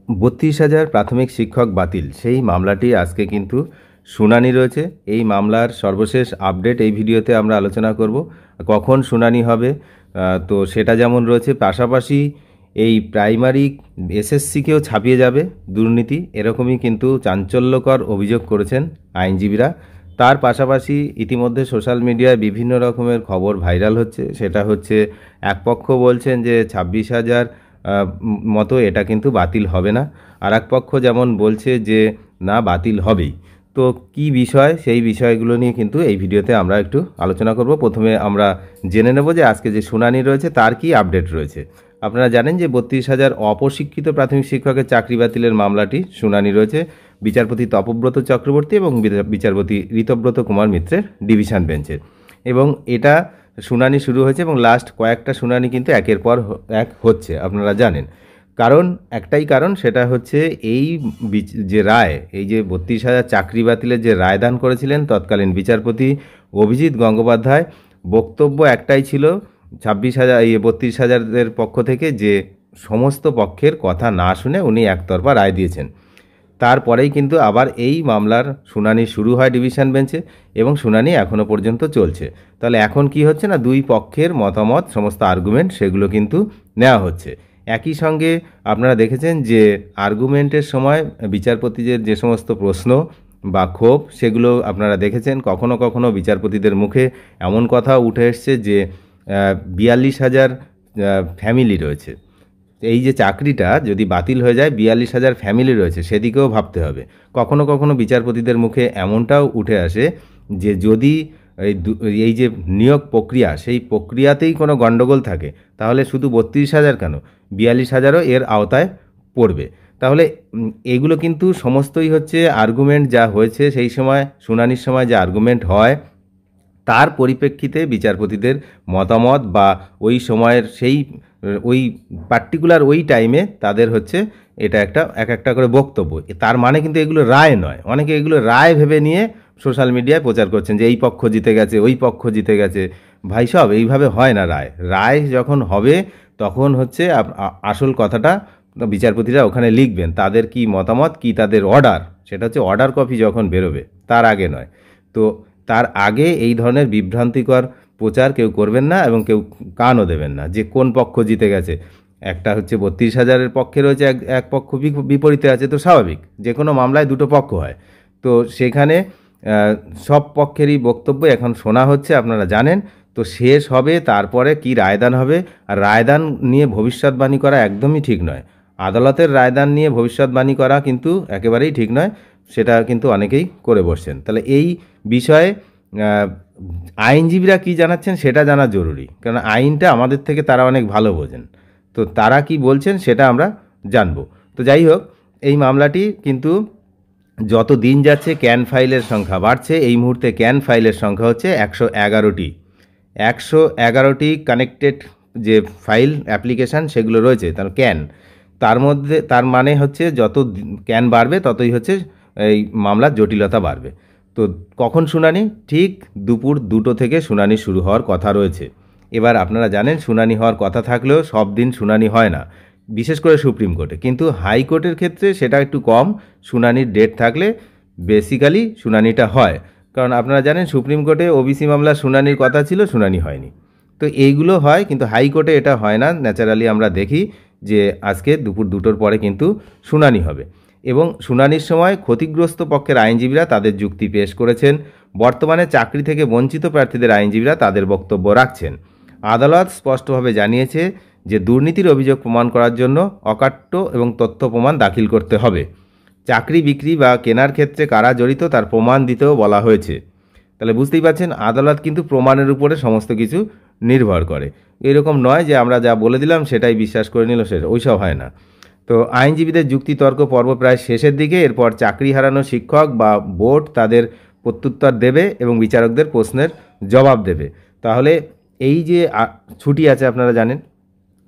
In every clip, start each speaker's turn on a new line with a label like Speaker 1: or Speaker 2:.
Speaker 1: 32,000 প্রাথমিক শিক্ষক বাতিল সেই মামলাটি আজকে কিন্তু শুনানি রয়েছে। এই মামলার সর্বশেষ আপডেট এই ভিডিওতে আমরা আলোচনা করব। কখন শুনানি হবে তো সেটা যেমন রয়েছে, পাশাপাশি এই প্রাইমারি এসএসসিকেও ছাপিয়ে যাবে দুর্নীতি, এরকমই কিন্তু চাঞ্চল্যকর অভিযোগ করেছেন আইনজীবীরা। তার পাশাপাশি ইতিমধ্যে সোশ্যাল মিডিয়ায় বিভিন্ন রকমের খবর ভাইরাল হচ্ছে। সেটা হচ্ছে, এক পক্ষ বলছেন যে 26,000 মতো এটা কিন্তু বাতিল হবে না, আর এক পক্ষ যেমন বলছে যে না, বাতিল হবেই। তো কি বিষয়, সেই বিষয়গুলো নিয়ে কিন্তু এই ভিডিওতে আমরা একটু আলোচনা করব। প্রথমে আমরা জেনে নেব যে আজকে যে শুনানি রয়েছে তার কি আপডেট রয়েছে। আপনারা জানেন যে 32,000 অপ্রশিক্ষিত প্রাথমিক শিক্ষকের চাকরি বাতিলের মামলাটি শুনানি রয়েছে বিচারপতি তপব্রত চক্রবর্তী এবং বিচারপতি ঋতব্রত কুমার মিত্রের ডিভিশন বেঞ্চের, এবং এটা শুনানি শুরু হয়েছে এবং লাস্ট কয়েকটা শুনানি কিন্তু একের পর এক হচ্ছে, আপনারা জানেন। কারণ একটাই কারণ, সেটা হচ্ছে এই যে রায়, এই যে 32,000 চাকরি বাতিলের যে রায়দান করেছিলেন তৎকালীন বিচারপতি অভিজিৎ গঙ্গোপাধ্যায়, বক্তব্য একটাই ছিল 32,000 পক্ষ থেকে, যে সমস্ত পক্ষের কথা না শুনে উনি একতরফা রায় দিয়েছেন। তারপরেই কিন্তু আবার এই মামলার শুনানি শুরু হয় ডিভিশন বেঞ্চে, এবং শুনানি এখনও পর্যন্ত চলছে। তাহলে এখন কি হচ্ছে না, দুই পক্ষের মতামত, সমস্ত আর্গুমেন্ট, সেগুলো কিন্তু নেওয়া হচ্ছে। একই সঙ্গে আপনারা দেখেছেন যে আর্গুমেন্টের সময় বিচারপতিদের যে সমস্ত প্রশ্ন বা ক্ষোভ, সেগুলো আপনারা দেখেছেন। কখনো কখনো বিচারপতিদের মুখে এমন কথা উঠে এসছে যে 42,000 ফ্যামিলি রয়েছে, এই যে চাকরিটা যদি বাতিল হয়ে যায়, 42,000 ফ্যামিলি রয়েছে, সেদিকেও ভাবতে হবে। কখনো কখনো বিচারপতিদের মুখে এমনটাও উঠে আসে যে যদি এই যে নিয়োগ প্রক্রিয়া, সেই প্রক্রিয়াতেই কোনো গণ্ডগোল থাকে, তাহলে শুধু 32,000 কেন, 42,000ও এর আওতায় পড়বে। তাহলে এগুলো কিন্তু সমস্তই হচ্ছে আর্গুমেন্ট যা হয়েছে সেই সময়, শুনানির সময় যে আর্গুমেন্ট হয়, তার পরিপ্রেক্ষিতে বিচারপতিদের মতামত বা ওই সময়ের সেই ওই পার্টিকুলার ওই টাইমে তাদের হচ্ছে এটা একটা করে বক্তব্য। তার মানে কিন্তু এগুলো রায় নয়। অনেকে এগুলো রায় ভেবে নিয়ে সোশ্যাল মিডিয়ায় প্রচার করছেন যে এই পক্ষ জিতে গেছে, ওই পক্ষ জিতে গেছে। ভাই সব এইভাবে হয় না। রায় যখন হবে তখন হচ্ছে আসল কথাটা বিচারপতিরা ওখানে লিখবেন, তাদের কি মতামত, কি তাদের অর্ডার, সেটা হচ্ছে অর্ডার কপি যখন বেরোবে, তার আগে নয়। তো তার আগে এই ধরনের বিভ্রান্তিকর প্রচার কেউ করবেন না, এবং কেউ কানও দেবেন না যে কোন পক্ষ জিতে গেছে। একটা হচ্ছে 32,000 পক্ষে রয়েছে, এক পক্ষ বিপরীতে আছে, তো স্বাভাবিক, যে কোনো মামলায় দুটো পক্ষ হয়। তো সেখানে সব পক্ষেরই বক্তব্য এখন শোনা হচ্ছে, আপনারা জানেন। তো শেষ হবে, তারপরে কি রায়দান হবে। আর রায়দান নিয়ে ভবিষ্যৎবাণী করা একদমই ঠিক নয়। আদালতের রায়দান নিয়ে ভবিষ্যৎবাণী করা কিন্তু একেবারেই ঠিক নয়, সেটা কিন্তু অনেকেই করে বসছেন। তাহলে এই বিষয়ে আইনজীবীরা কি জানাচ্ছেন সেটা জানা জরুরি, কারণ আইনটা আমাদের থেকে তারা অনেক ভালো বোঝেন। তো তারা কি বলছেন সেটা আমরা জানব। তো যাই হোক, এই মামলাটি কিন্তু যত দিন যাচ্ছে ক্যান ফাইলের সংখ্যা বাড়ছে। এই মুহূর্তে ক্যান ফাইলের সংখ্যা হচ্ছে 111টি। 111টি কানেক্টেড যে ফাইল অ্যাপ্লিকেশান সেগুলো রয়েছে, তার ক্যান, তার মধ্যে, তার মানে হচ্ছে যত ক্যান বাড়বে ততই হচ্ছে এই মামলার জটিলতা বাড়বে। তো কখন শুনানি? ঠিক দুপুর 2টো থেকে শুনানি শুরু হওয়ার কথা রয়েছে। এবার আপনারা জানেন, শুনানি হওয়ার কথা থাকলেও সব দিন শুনানি হয় না, বিশেষ করে সুপ্রিম কোর্টে। কিন্তু হাইকোর্টের ক্ষেত্রে সেটা একটু কম, শুনানির ডেট থাকলে বেসিক্যালি শুনানিটা হয়। কারণ আপনারা জানেন সুপ্রিম কোর্টে ওবিসি মামলার শুনানির কথা ছিল, শুনানি হয়নি। তো এইগুলো হয়, কিন্তু হাইকোর্টে এটা হয় না। ন্যাচারালি আমরা দেখি যে আজকে দুপুর 2টোর পরে কিন্তু শুনানি হবে, এবং শুনানির সময় ক্ষতিগ্রস্ত পক্ষের আইনজীবীরা তাদের যুক্তি পেশ করেছেন। বর্তমানে চাকরি থেকে বঞ্চিত প্রার্থীদের আইনজীবীরা তাদের বক্তব্য রাখছেন। আদালত স্পষ্টভাবে জানিয়েছে যে দুর্নীতির অভিযোগ প্রমাণ করার জন্য অকাট্য এবং তথ্য প্রমাণ দাখিল করতে হবে। চাকরি বিক্রি বা কেনার ক্ষেত্রে কারা জড়িত তার প্রমাণ দিতেও বলা হয়েছে। তাহলে বুঝতেই পারছেন, আদালত কিন্তু প্রমাণের উপরে সমস্ত কিছু নির্ভর করে। এরকম নয় যে আমরা যা বলে দিলাম সেটাই বিশ্বাস করে নিল, সেটা ওইসব হয় না। তো আইনজীবীদের যুক্তিতর্ক পর্ব প্রায় শেষের দিকে। এরপর চাকরি হারানো শিক্ষক বা বোর্ড তাদের প্রত্যুত্তর দেবে এবং বিচারকদের প্রশ্নের জবাব দেবে। তাহলে এই যে ছুটি আছে, আপনারা জানেন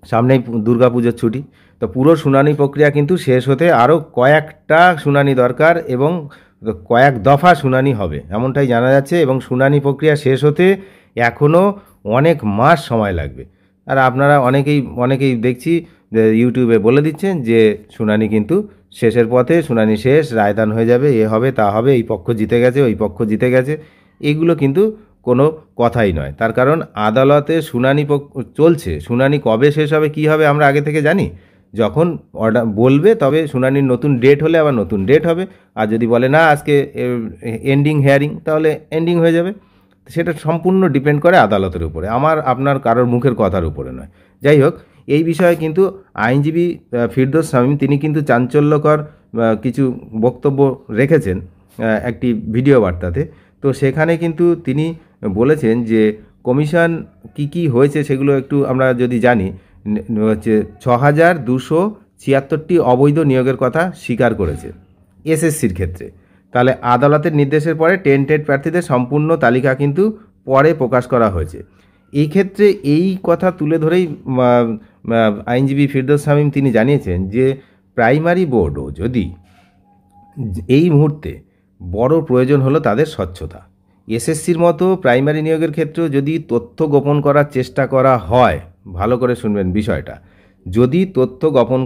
Speaker 1: সামনেই দুর্গাপুজোর ছুটি, তো পুরো শুনানি প্রক্রিয়া কিন্তু শেষ হতে আরও কয়েকটা শুনানি দরকার, এবং কয়েক দফা শুনানি হবে এমনটাই জানা যাচ্ছে। এবং শুনানি প্রক্রিয়া শেষ হতে এখনও অনেক মাস সময় লাগবে। আর আপনারা অনেকেই দেখছি ইউটিউবে বলে দিচ্ছেন যে শুনানি কিন্তু শেষের পথে, শুনানি শেষ, রায়দান হয়ে যাবে, এ হবে তা হবে, এই পক্ষ জিতে গেছে, ওই পক্ষ জিতে গেছে, এগুলো কিন্তু কোনো কথাই নয়। তার কারণ আদালতে শুনানি চলছে, শুনানি কবে শেষ হবে কী হবে আমরা আগে থেকে জানি। যখন অর্ডার বলবে তবে শুনানির নতুন ডেট হলে আবার নতুন ডেট হবে, আর যদি বলে না আজকে এন্ডিং হিয়ারিং তাহলে এন্ডিং হয়ে যাবে। সেটা সম্পূর্ণ ডিপেন্ড করে আদালতের উপরে, আমার আপনার কারোর মুখের কথার উপরে নয়। যাই হোক, এই বিষয়ে কিন্তু আইনজীবী ফিরদৌস শামীম তিনি কিন্তু চাঞ্চল্যকর কিছু বক্তব্য রেখেছেন একটি ভিডিও বার্তাতে। তো সেখানে কিন্তু তিনি বলেছেন যে কমিশন কি হয়েছে সেগুলো একটু আমরা যদি জানি, হচ্ছে 6276টি অবৈধ নিয়োগের কথা স্বীকার করেছে এসএসসির ক্ষেত্রে। তাহলে আদালতের নির্দেশের পরে টেন্টেড প্রার্থীদের সম্পূর্ণ তালিকা কিন্তু পরে প্রকাশ করা হয়েছে। এই ক্ষেত্রে এই কথা তুলে ধরেই আইনজীবী ফিরদৌস শামীম তিনি জানিয়েছেন যে প্রাইমারি বোর্ডও যদি এই মুহূর্তে বড় প্রয়োজন হলো তাদের স্বচ্ছতা, এসএসসির মতো প্রাইমারি নিয়োগের ক্ষেত্রেও যদি তথ্য গোপন করার চেষ্টা করা হয়, ভালো করে শুনবেন বিষয়টা, যদি তথ্য গোপন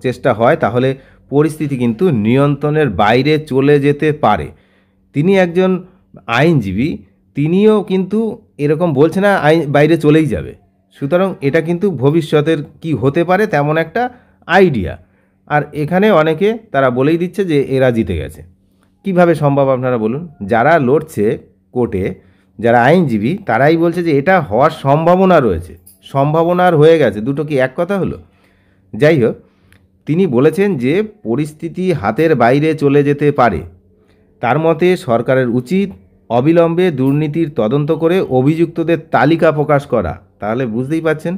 Speaker 1: চেষ্টা হয় তাহলে পরিস্থিতি কিন্তু নিয়ন্ত্রণের বাইরে চলে যেতে পারে। তিনি একজন আইনজীবী, তিনিও কিন্তু এরকম বলছে না বাইরে চলেই যাবে। সুতরাং এটা কিন্তু ভবিষ্যতের কি হতে পারে তেমন একটা আইডিয়া। আর এখানে অনেকে তারা বলেই দিচ্ছে যে এরা জিতে গেছে। কিভাবে সম্ভব আপনারা বলুন? যারা লড়ছে কোর্টে, যারা আইনজীবী, তারাই বলছে যে এটা হওয়ার সম্ভাবনা রয়েছে, সম্ভাবনার হয়ে গেছে। দুটো কি এক কথা হলো? যাই হোক, তিনি বলেছেন যে পরিস্থিতি হাতের বাইরে চলে যেতে পারে। তার মতে সরকারের উচিত অবিলম্বে দুর্নীতির তদন্ত করে অভিযুক্তদের তালিকা প্রকাশ করা। তাহলে বুঝতেই পাচ্ছেন,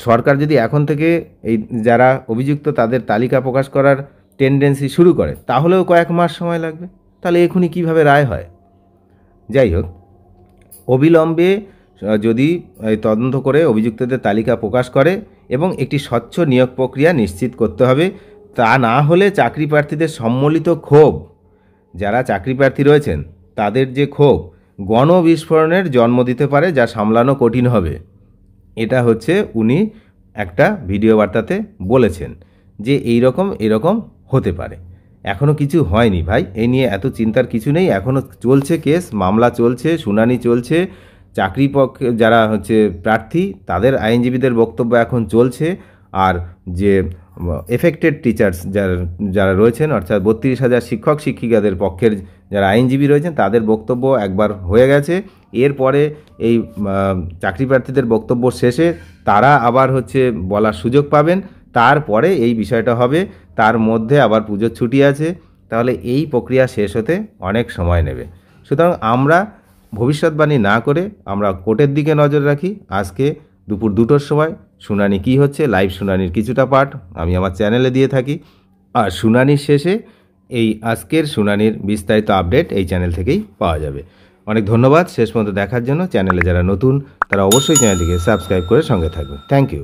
Speaker 1: সরকার যদি এখন থেকে এই যারা অভিযুক্ত তাদের তালিকা প্রকাশ করার টেন্ডেন্সি শুরু করে তাহলেও কয়েক মাস সময় লাগবে। তাহলে এখনই কিভাবে রায় হয়? যাই হোক, অবিলম্বে যদি তদন্ত করে অভিযুক্তদের তালিকা প্রকাশ করে এবং একটি স্বচ্ছ নিয়োগ প্রক্রিয়া নিশ্চিত করতে হবে। তা না হলে চাকরি প্রার্থীদের সম্মিলিত ক্ষোভ, যারা চাকরি প্রার্থী রয়েছেন তাদের যে ক্ষোভ, গণবিস্ফোরণের জন্ম দিতে পারে, যা সামলানো কঠিন হবে। এটা হচ্ছে উনি একটা ভিডিও বার্তাতে বলেছেন যে এরকম হতে পারে। এখনও কিছু হয়নি ভাই, এই নিয়ে এত চিন্তার কিছু নেই। এখনও চলছে কেস, মামলা চলছে, শুনানি চলছে। চাকরি পক্ষে যারা হচ্ছে প্রার্থী তাদের আইনজীবীদের বক্তব্য এখন চলছে। আর যে এফেক্টেড টিচার্স যারা রয়েছেন, অর্থাৎ 32,000 শিক্ষক শিক্ষিকাদের পক্ষের যারা আইনজীবী রয়েছেন তাদের বক্তব্য একবার হয়ে গেছে। এরপরে এই চাকরি প্রার্থীদের বক্তব্য শেষে তারা আবার হচ্ছে বলার সুযোগ পাবেন। তারপরে এই বিষয়টা হবে, তার মধ্যে আবার পুজোর ছুটি আছে। তাহলে এই প্রক্রিয়া শেষ হতে অনেক সময় নেবে। সুতরাং আমরা ভবিষ্যৎবাণী না করে আমরা কোর্টের দিকে নজর রাখি। আজকে দুপুর 2টোর সময় শুনানি কি হচ্ছে, লাইভ শুনানির কিছুটা পার্ট আমি আমার চ্যানেলে দিয়ে থাকি। আর শুনানির শেষে এই আজকের শুনানির বিস্তারিত আপডেট এই চ্যানেল থেকেই পাওয়া যাবে। অনেক ধন্যবাদ শেষ পর্যন্ত দেখার জন্য। চ্যানেলে যারা নতুন তারা অবশ্যই চ্যানেলটিকে সাবস্ক্রাইব করে সঙ্গে থাকবে। Thank you.